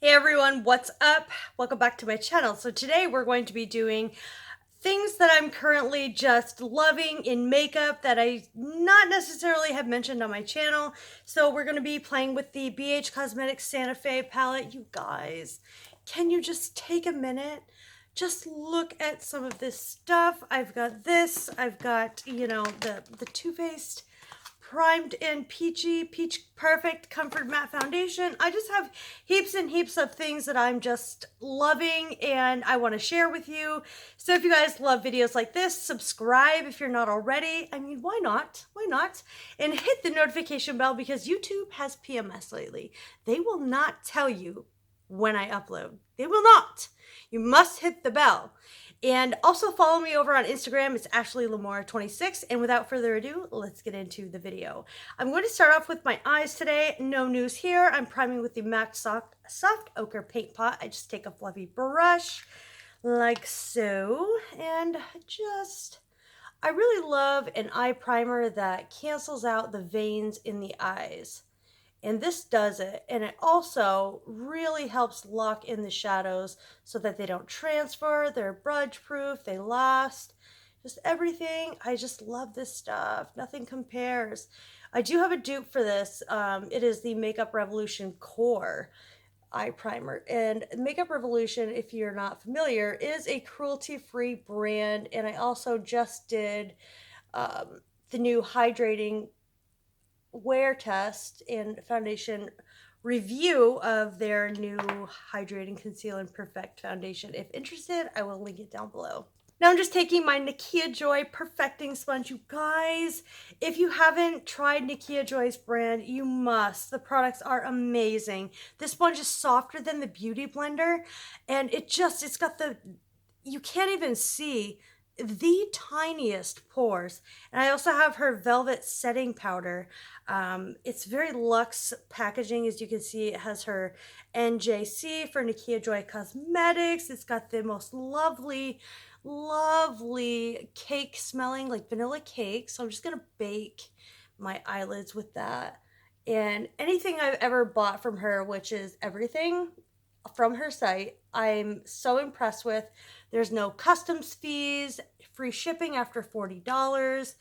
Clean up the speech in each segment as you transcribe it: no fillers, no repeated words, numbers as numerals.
Hey everyone, what's up? Welcome back to my channel. So today we're going to be doing things that I'm currently just loving in makeup that I not necessarily have mentioned on my channel. So we're going to be playing with the Bhcosmetics Santa Fe palette. You guys, can you just take a minute? Just look at some of this stuff. I've got this. I've got, the Too Faced primed and peach perfect comfort matte foundation. I just have heaps and heaps of things that I'm just loving and I want to share with you. So if you guys love videos like this, subscribe if you're not already. I mean, why not? Why not? And hit the notification bell because YouTube has PMS lately. They will not tell you when I upload. They will not. You must hit the bell. And also follow me over on Instagram. It's AshleyLamore26. And without further ado, let's get into the video. I'm going to start off with my eyes today. No news here. I'm priming with the MAC Soft Ochre Paint Pot. I just take a fluffy brush like so. And I really love an eye primer that cancels out the veins in the eyes. And this does it. And it also really helps lock in the shadows so that they don't transfer. They're budge proof. They last. Just everything. I just love this stuff. Nothing compares. I do have a dupe for this. It is the Makeup Revolution Core eye primer. And Makeup Revolution, if you're not familiar, is a cruelty-free brand. And I also just did the new hydrating wear test and foundation review of their new Hydrating Conceal and Perfect foundation. If interested, I will link it down below. Now I'm just taking my Nikkia Joy Perfecting Sponge. You guys, if you haven't tried Nikkia Joy's brand, you must. The products are amazing. This sponge is softer than the Beauty Blender, and it's got the, you can't even see the tiniest pores. And I also have her Velvet Setting Powder. It's very luxe packaging. As you can see, it has her NJC for Nikkia Joy Cosmetics. It's got the most lovely cake smelling, like vanilla cake. So I'm just gonna bake my eyelids with that. And anything I've ever bought from her, which is everything from her site, I'm so impressed with. There's no customs fees, free shipping after $40.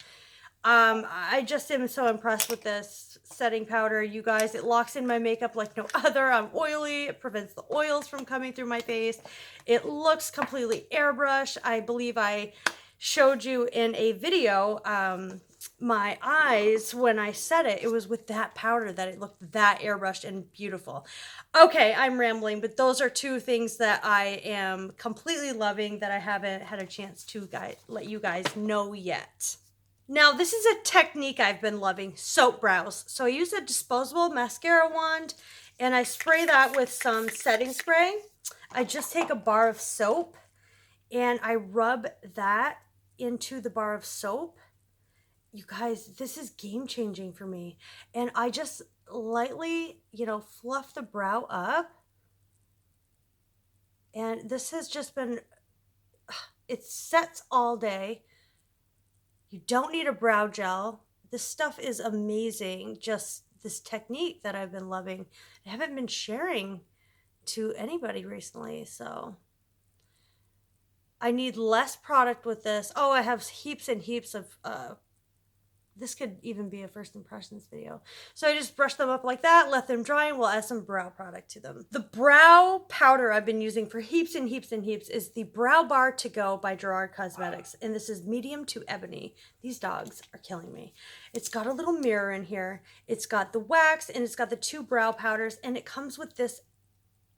I just am so impressed with this setting powder, you guys. It locks in my makeup like no other. I'm oily. It prevents the oils from coming through my face. It looks completely airbrushed. I believe I showed you in a video my eyes when I set it. It was with that powder that it looked that airbrushed and beautiful. Okay, I'm rambling, but those are two things that I am completely loving that I haven't had a chance to let you guys know yet. Now, this is a technique I've been loving, soap brows. So I use a disposable mascara wand and I spray that with some setting spray. I just take a bar of soap and I rub that into the bar of soap. You guys, this is game changing for me. And I just lightly, fluff the brow up. And this has just been, it sets all day. You don't need a brow gel. This stuff is amazing. Just this technique that I've been loving. I haven't been sharing to anybody recently, so I need less product with this. Oh, I have heaps and heaps of this could even be a first impressions video. So I just brush them up like that, let them dry, and we'll add some brow product to them. The brow powder I've been using for heaps and heaps and heaps is the Brow Bar To Go by Gerard Cosmetics. And this is medium to ebony. These dogs are killing me. It's got a little mirror in here. It's got the wax and it's got the two brow powders. And it comes with this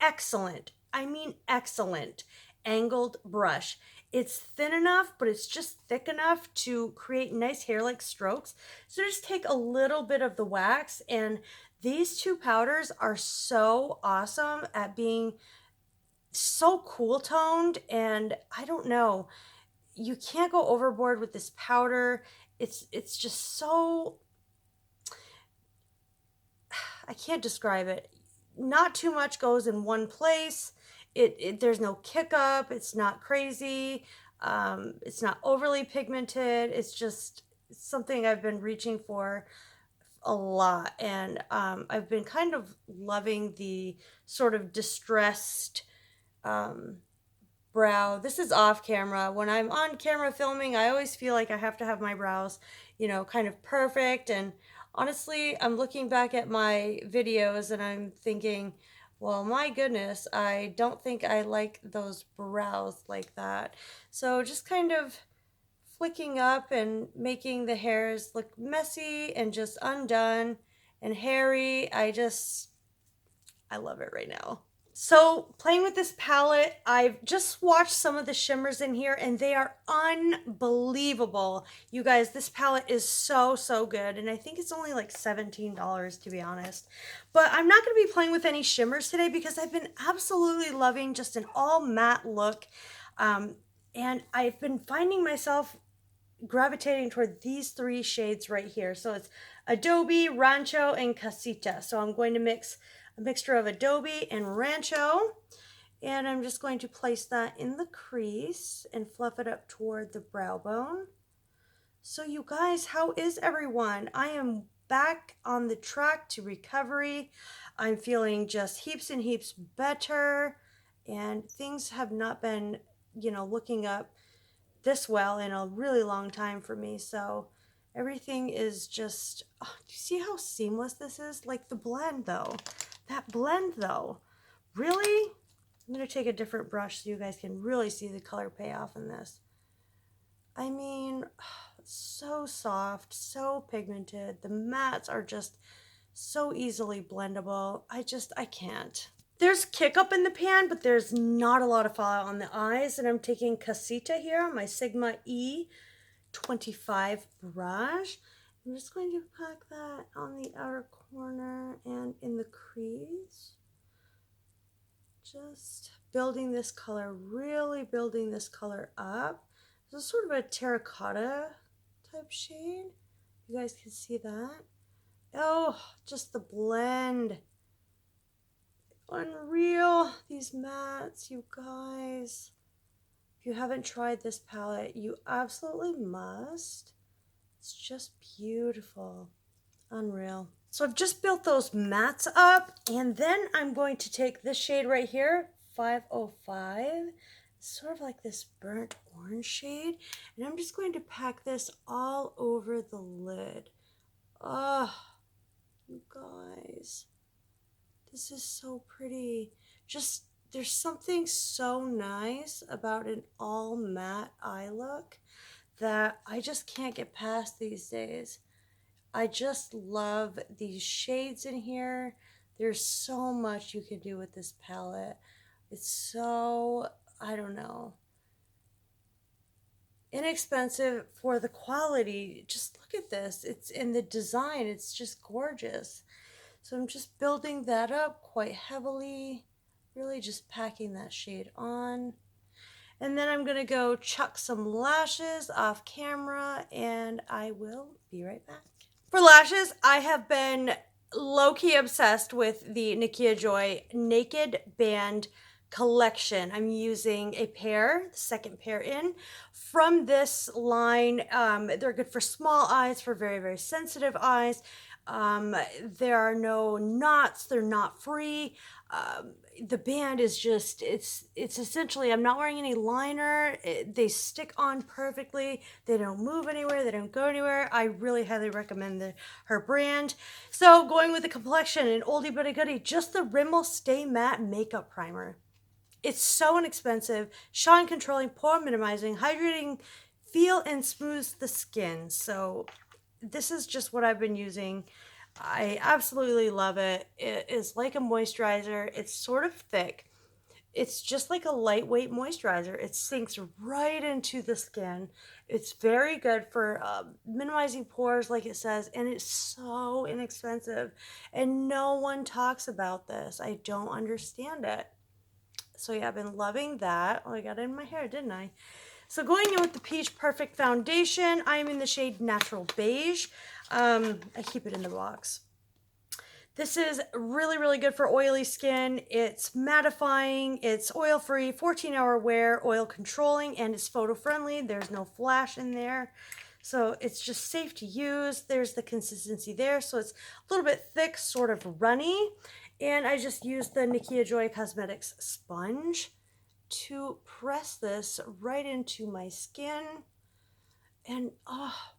excellent, I mean excellent, angled brush. It's thin enough, but it's just thick enough to create nice hair-like strokes. So just take a little bit of the wax, and these two powders are so awesome at being so cool toned, and I don't know, you can't go overboard with this powder. It's just so, I can't describe it. Not too much goes in one place. There's no kick up. It's not crazy. It's not overly pigmented. It's just something I've been reaching for a lot, and I've been kind of loving the sort of distressed um, brow. This is off camera. When I'm on camera filming, I always feel like I have to have my brows, you know, kind of perfect. And honestly, I'm looking back at my videos and I'm thinking, well, my goodness, I don't think I like those brows like that. So just kind of flicking up and making the hairs look messy and just undone and hairy. I love it right now. So playing with this palette, I've just watched some of the shimmers in here and they are unbelievable. You guys, this palette is so, so good. And I think it's only like $17 to be honest. But I'm not going to be playing with any shimmers today because I've been absolutely loving just an all matte look. And I've been finding myself gravitating toward these three shades right here. So it's Adobe, Rancho, and Casita. So I'm going to mix a mixture of Adobe and Rancho. And I'm just going to place that in the crease and fluff it up toward the brow bone. So you guys, how is everyone? I am back on the track to recovery. I'm feeling just heaps and heaps better. And things have not been, you know, looking up this well in a really long time for me. So everything is just, oh, do you see how seamless this is? Like the blend though, that blend though, really? I'm gonna take a different brush so you guys can really see the color payoff in this. I mean, so soft, so pigmented. The mattes are just so easily blendable. I can't. There's kick up in the pan, but there's not a lot of fallout on the eyes. And I'm taking Casita here on my Sigma E25 brush. I'm just going to pack that on the outer corner and in the crease. Just building this color, really building this color up. This is sort of a terracotta type shade. You guys can see that. Oh, just the blend. Unreal, these mattes, you guys. If you haven't tried this palette, you absolutely must. It's just beautiful. Unreal. So I've just built those mattes up, and then I'm going to take this shade right here, 505, sort of like this burnt orange shade, and I'm just going to pack this all over the lid. Oh, you guys. This is so pretty. Just, there's something so nice about an all matte eye look that I just can't get past these days. I just love these shades in here. There's so much you can do with this palette. It's so, I don't know, inexpensive for the quality. Just look at this. It's in the design. It's just gorgeous. So I'm just building that up quite heavily, really just packing that shade on. And then I'm gonna go chuck some lashes off camera and I will be right back. For lashes, I have been low-key obsessed with the Nikkia Joy Naked Band collection. I'm using a pair, the second pair in, from this line. They're good for small eyes, for very, very sensitive eyes. There are no knots, they're knot free. The band is just, it's essentially, I'm not wearing any liner. They stick on perfectly. They don't move anywhere. They don't go anywhere. I really highly recommend her brand. So going with the complexion, an oldie but a goodie, just the Rimmel Stay Matte Makeup Primer. It's so inexpensive, shine controlling, pore minimizing, hydrating, feel and smooths the skin. So this is just what I've been using. I absolutely love it. It is like a moisturizer. It's sort of thick. It's just like a lightweight moisturizer. It sinks right into the skin. It's very good for minimizing pores, like it says, and it's so inexpensive. And no one talks about this. I don't understand it. So yeah, I've been loving that. Oh, I got it in my hair, didn't I? So going in with the Peach Perfect Foundation, I'm in the shade Natural Beige. I keep it in the box. This is really, really good for oily skin. It's mattifying, it's oil-free, 14-hour wear, oil controlling, and it's photo-friendly. There's no flash in there. So it's just safe to use. There's the consistency there. So it's a little bit thick, sort of runny. And I just used the Nikkia Joy Cosmetics sponge to press this right into my skin. And oh,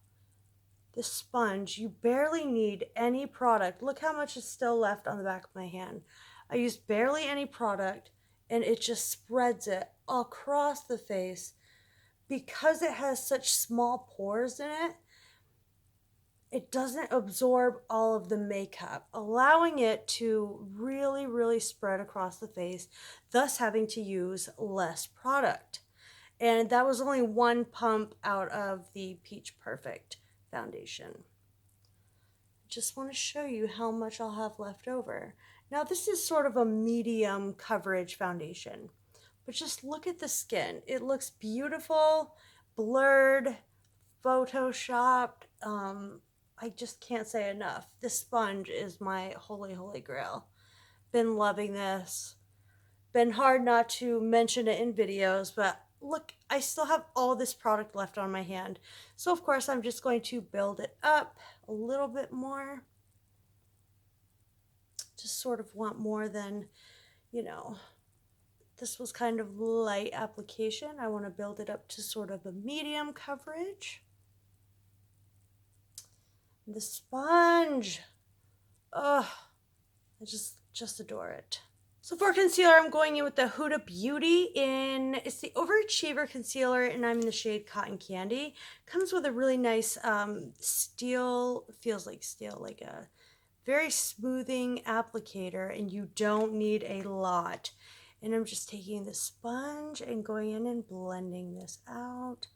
the sponge, you barely need any product. Look how much is still left on the back of my hand. I used barely any product and it just spreads it across the face. Because it has such small pores in it, it doesn't absorb all of the makeup, allowing it to really, really spread across the face, thus having to use less product. And that was only one pump out of the Peach Perfect foundation. Just want to show you how much I'll have left over. Now this is sort of a medium coverage foundation, but just look at the skin. It looks beautiful, blurred, photoshopped. I just can't say enough. This sponge is my holy, holy grail. Been loving this. Been hard not to mention it in videos, but look, I still have all this product left on my hand. So of course I'm just going to build it up a little bit more. Just sort of want more than, you know, this was kind of light application. I want to build it up to sort of a medium coverage. The sponge, oh, I just adore it. So for concealer, I'm going in with the Huda Beauty it's the Overachiever Concealer, and I'm in the shade Cotton Candy. Comes with a really nice steel, feels like steel, like a very smoothing applicator, and you don't need a lot. And I'm just taking the sponge and going in and blending this out.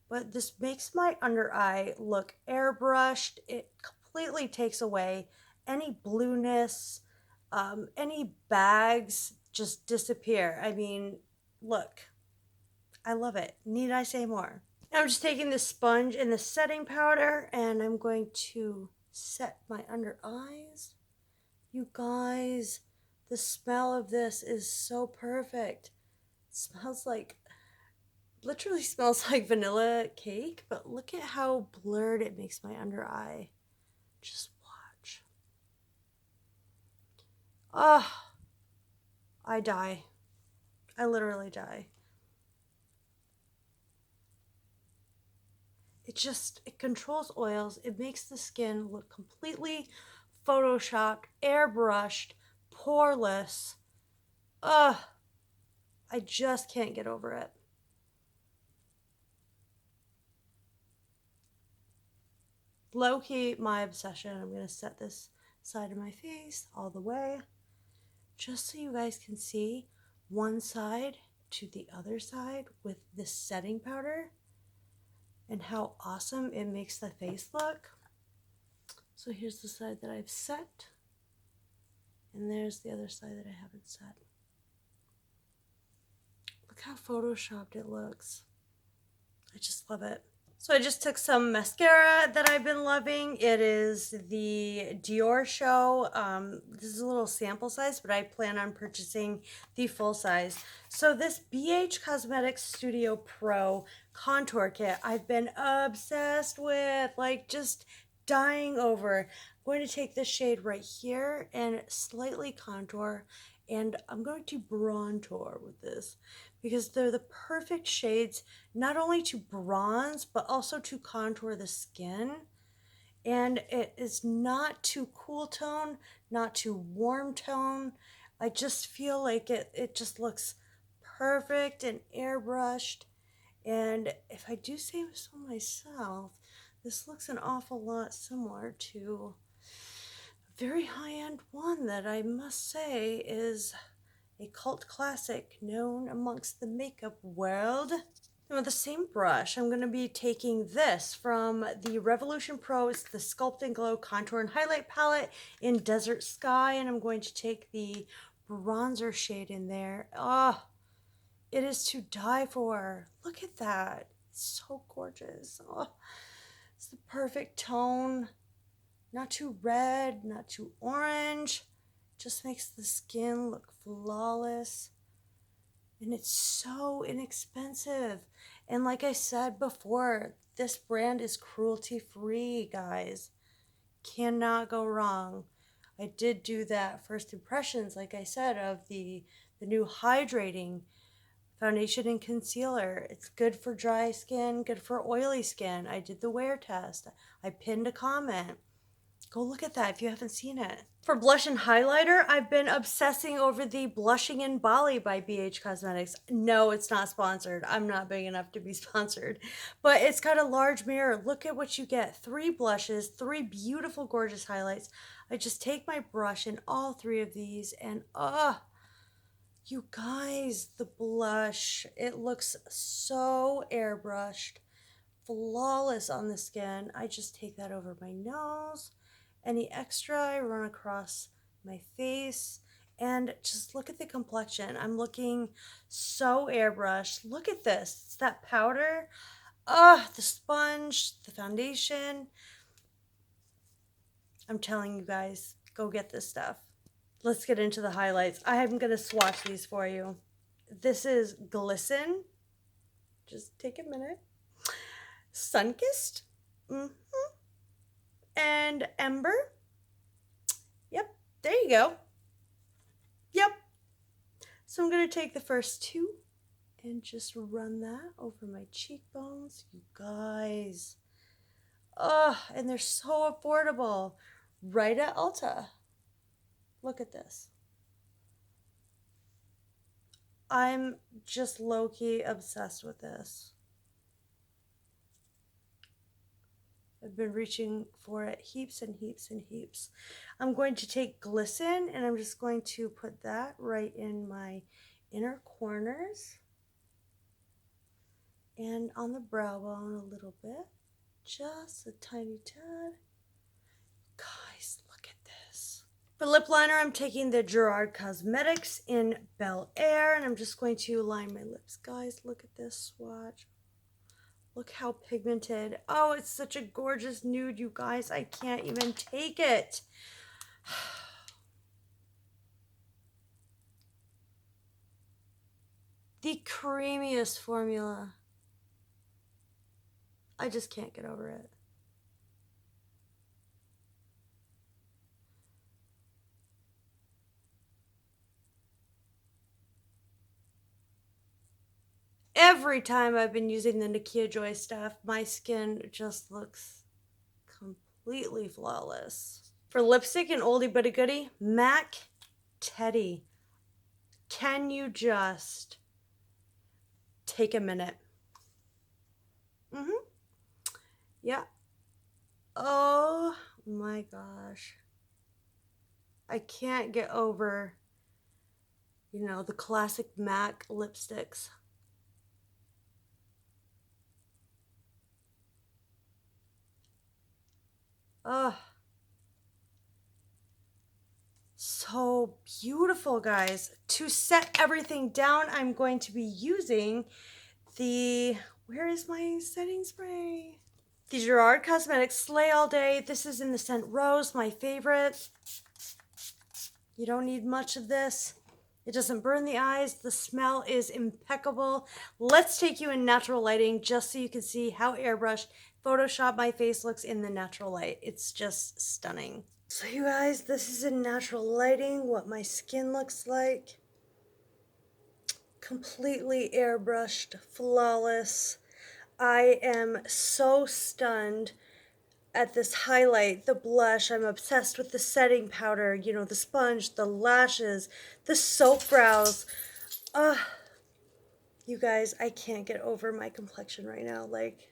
But this makes my under eye look airbrushed. It completely takes away any blueness, any bags just disappear. I mean, look, I love it. Need I say more? Now I'm just taking the sponge and the setting powder and I'm going to set my under eyes. You guys, the smell of this is so perfect. It smells like, literally smells like vanilla cake, but look at how blurred it makes my under eye. Just watch. Oh, I die. I literally die. It controls oils. It makes the skin look completely photoshopped, airbrushed, poreless. Ugh, I just can't get over it. Low key, my obsession. I'm gonna set this side of my face all the way, just so you guys can see one side to the other side with this setting powder and how awesome it makes the face look. So here's the side that I've set, and there's the other side that I haven't set. Look how photoshopped it looks. I just love it. So I just took some mascara that I've been loving. It is the Dior Show. This is a little sample size, but I plan on purchasing the full size. So this Bhcosmetics Studio Pro contour kit I've been obsessed with, like just dying over. I'm going to take this shade right here and slightly contour, and I'm going to bronzer with this because they're the perfect shades not only to bronze but also to contour the skin. And it is not too cool tone, not too warm tone. I just feel like it just looks perfect and airbrushed. And if I do say so myself, this looks an awful lot similar to a very high-end one that I must say is a cult classic known amongst the makeup world. And with the same brush, I'm going to be taking this from the Revolution Pro. It's the Sculpt and Glow Contour and Highlight Palette in Desert Sky, and I'm going to take the bronzer shade in there. Oh, it is to die for. Look at that. It's so gorgeous. Oh, it's the perfect tone. Not too red, not too orange. Just makes the skin look flawless. And it's so inexpensive. And like I said before, this brand is cruelty free, guys. Cannot go wrong. I did do that first impressions, like I said, of the new hydrating foundation and concealer. It's good for dry skin, good for oily skin. I did the wear test. I pinned a comment. Go look at that if you haven't seen it. For blush and highlighter, I've been obsessing over the Blushing in Bali by Bhcosmetics. No, it's not sponsored. I'm not big enough to be sponsored. But it's got a large mirror. Look at what you get. 3 blushes, 3 beautiful, gorgeous highlights. I just take my brush in all 3 of these and you guys, the blush, it looks so airbrushed, flawless on the skin. I just take that over my nose. Any extra I run across my face. And just look at the complexion. I'm looking so airbrushed. Look at this. It's that powder. The sponge, the foundation. I'm telling you guys, go get this stuff. Let's get into the highlights. I'm going to swatch these for you. This is Glisten. Just take a minute. Sunkissed. And Ember. Yep, there you go. Yep. So I'm going to take the first 2 and just run that over my cheekbones. You guys. And they're so affordable. Right at Ulta. Look at this. I'm just low-key obsessed with this. I've been reaching for it heaps and heaps and heaps. I'm going to take Glisten and I'm just going to put that right in my inner corners and on the brow bone a little bit. Just a tiny tad. Guys, look at this. For lip liner, I'm taking the Gerard Cosmetics in Bel Air and I'm just going to line my lips. Guys, look at this swatch. Look how pigmented. Oh, it's such a gorgeous nude, you guys. I can't even take it. The creamiest formula. I just can't get over it. Every time I've been using the Nikkia Joy stuff, my skin just looks completely flawless. For lipstick and oldie but a goodie, MAC Teddy. Can you just take a minute? Yeah. Oh my gosh. I can't get over, the classic MAC lipsticks. So beautiful, guys. To set everything down, I'm going to be using where is my setting spray? The Gerard Cosmetics Slay All Day. This is in the scent Rose, my favorite. You don't need much of this. It doesn't burn the eyes. The smell is impeccable. Let's take you in natural lighting just so you can see how airbrushed Photoshop my face looks in the natural light. It's just stunning. So you guys, this is in natural lighting, what my skin looks like. Completely airbrushed, flawless. I am so stunned at this highlight, the blush. I'm obsessed with the setting powder, the sponge, the lashes, the soap brows. You guys, I can't get over my complexion right now. Like,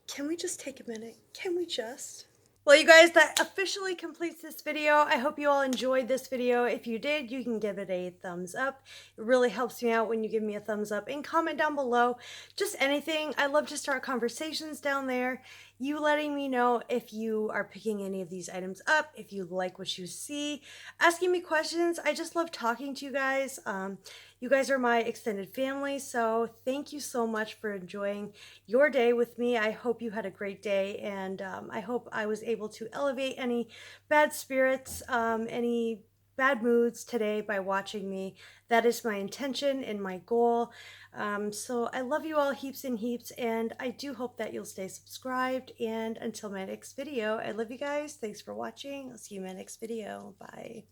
can we just take a minute? Can we just? Well, you guys, that officially completes this video. I hope you all enjoyed this video. If you did, you can give it a thumbs up. It really helps me out when you give me a thumbs up, and comment down below just anything. I love to start conversations down there. You letting me know if you are picking any of these items up, if you like what you see, asking me questions. I just love talking to you guys. You guys are my extended family, so thank you so much for enjoying your day with me. I hope you had a great day, and I hope I was able to elevate any bad spirits, any bad moods today by watching me. That is my intention and my goal. So I love you all heaps and heaps, and I do hope that you'll stay subscribed. And until my next video, I love you guys. Thanks for watching. I'll see you in my next video. Bye.